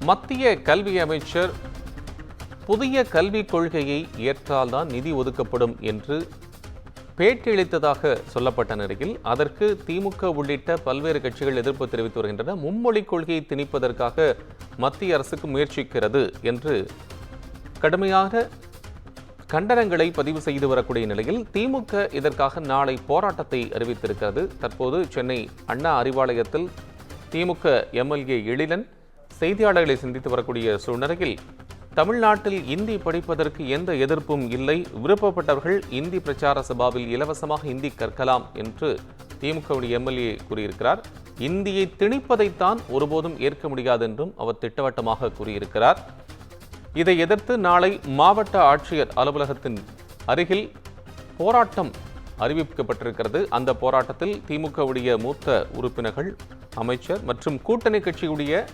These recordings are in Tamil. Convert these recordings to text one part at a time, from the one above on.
மத்திய கல்வி அமைச்சர் புதிய கல்விக் கொள்கையை ஏற்றால்தான் நிதி ஒதுக்கப்படும் என்று பேட்டியளித்ததாக சொல்லப்பட்ட நிலையில் அதற்கு திமுக உள்ளிட்ட பல்வேறு கட்சிகள் எதிர்ப்பு தெரிவித்து வருகின்றன. மும்மொழிக் கொள்கையை திணிப்பதற்காக மத்திய அரசுக்கு முயற்சிக்கிறது என்று கடுமையான கண்டனங்களை பதிவு செய்து வரக்கூடிய நிலையில் திமுக இதற்காக நாளை போராட்டத்தை அறிவித்திருக்கிறது. தற்போது சென்னை அண்ணா அறிவாலயத்தில் திமுக எம்எல்ஏ எழிலன் செய்தியாளர்களை சந்தித்து வரக்கூடிய சூழ்நிலையில் தமிழ்நாட்டில் இந்தி படிப்பதற்கு எந்த எதிர்ப்பும் இல்லை, விருப்பப்பட்டவர்கள் இந்தி பிரச்சார சபாவில் இலவசமாக இந்தி கற்கலாம் என்று திமுக எம்எல்ஏ கூறியிருக்கிறார். இந்தியை திணிப்பதைத்தான் ஒருபோதும் ஏற்க முடியாது என்றும் அவர் திட்டவட்டமாக கூறியிருக்கிறார். இதை எதிர்த்து நாளை மாவட்ட ஆட்சியர் அலுவலகத்தின் அருகில் போராட்டம் அறிவிக்கப்பட்டிருக்கிறது. அந்த போராட்டத்தில் திமுகவுடைய மூத்த உறுப்பினர்கள், அமைச்சர் மற்றும் கூட்டணி கட்சியுடைய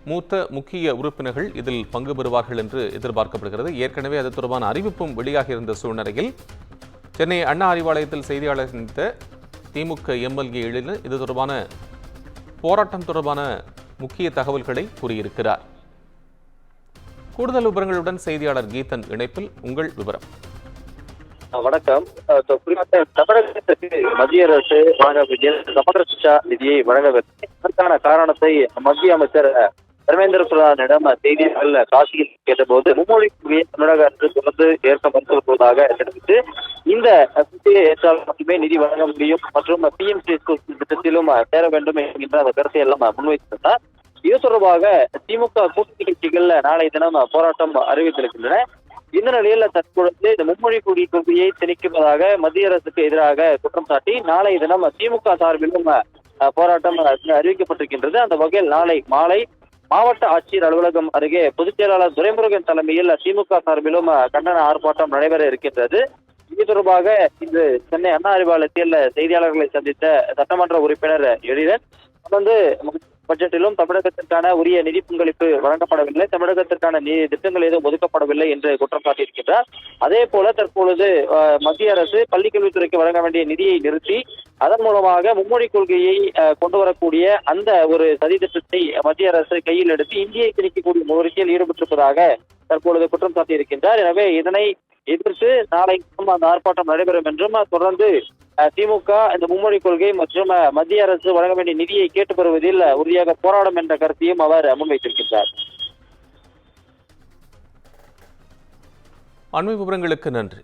மூத்த முக்கிய உறுப்பினர்கள் இதில் பங்கு பெறுவார்கள் என்று எதிர்பார்க்கப்படுகிறது. ஏற்கனவே அது தொடர்பான அறிவிப்பும் வெளியாகியிருந்த சூழ்நிலையில் சென்னை அண்ணா அறிவாலயத்தில் செய்தியாளர் சந்தித்த திமுக எம்எல்ஏ எழிலன் இது தொடர்பான போராட்டம் தொடர்பான முக்கிய தகவல்களை கூறியிருக்கிறார். கூடுதல் விவரங்களுடன் செய்தியாளர் கீதன் இணைப்பில். உங்கள் விவரம். வணக்கம். தமிழகத்திற்கு மத்திய அரசு சமகர சிக்ஷா நிதியை வழங்கவில்லை. அதற்கான காரணத்தை மத்திய அமைச்சர் தர்மேந்திர பிரதானிடம் செய்தியாளர்கள் காசியில் கேட்டபோது மும்மொழி கொள்கையை தமிழக அரசு தொடர்ந்து ஏற்க மறுத்து வருவதாக தெரிவித்து இந்த கொள்கையை ஏற்றால் மட்டுமே நிதி வழங்க முடியும் மற்றும் PMC திட்டத்திலும் சேர வேண்டும் என்கின்ற அந்த கருத்தை எல்லாம் முன்வைத்திருந்தார். இது தொடர்பாக திமுக கூட்டணி கட்சிகள் நாளை தினம் போராட்டம் அறிவித்திருக்கின்றன. இந்த நிலையில் தற்பொழுது இந்த மும்மொழி கொள்கையை திணிக்குவதாக மத்திய அரசுக்கு எதிராக குற்றம் சாட்டி நாளை தினம் திமுக சார்பிலும் போராட்டம் அறிவிக்கப்பட்டிருக்கின்றது. அந்த வகையில் நாளை மாலை மாவட்ட ஆட்சியர் அலுவலகம் அருகே பொதுச் செயலாளர் துரைமுருகன் தலைமையில் திமுக சார்பிலும் கண்டன ஆர்ப்பாட்டம் நடைபெற இருக்கின்றது. இது தொடர்பாக இன்று சென்னை அண்ணா அறிவாலயத்தில் செய்தியாளர்களை சந்தித்த சட்டமன்ற உறுப்பினர் எழிலன் பட்ஜெட்டிலும் தமிழகத்திற்கான உரிய நிதி பங்களிப்பு வழங்கப்படவில்லை, தமிழகத்திற்கான திட்டங்கள் எதுவும் ஒதுக்கப்படவில்லை என்று குற்றம் சாட்டியிருக்கின்றார். அதே போல தற்பொழுது மத்திய அரசு பள்ளிக்கல்வித்துறைக்கு வழங்க வேண்டிய நிதியை நிறுத்தி அதன் மூலமாக மும்மொழி கொள்கையை கொண்டு வரக்கூடிய அந்த ஒரு சதி திட்டத்தை மத்திய அரசு கையில் எடுத்து இந்தியை திணிக்கக்கூடிய முயற்சியில் ஈடுபட்டிருப்பதாக தற்பொழுது குற்றம் சாட்டியிருக்கின்றார். எனவே இதனை எதிர்த்து நாளை அந்த ஆர்ப்பாட்டம் நடைபெறும் என்றும் தொடர்ந்து திமுக இந்த மும்மொழி கொள்கை மற்றும் மத்திய அரசு வழங்க வேண்டிய நிதியை கேட்டு பெறுவதில் உறுதியாக போராடும் என்ற கருத்தையும் அவர் முன்வைத்திருக்கின்றார். அண்மை விவரங்களுக்கு நன்றி.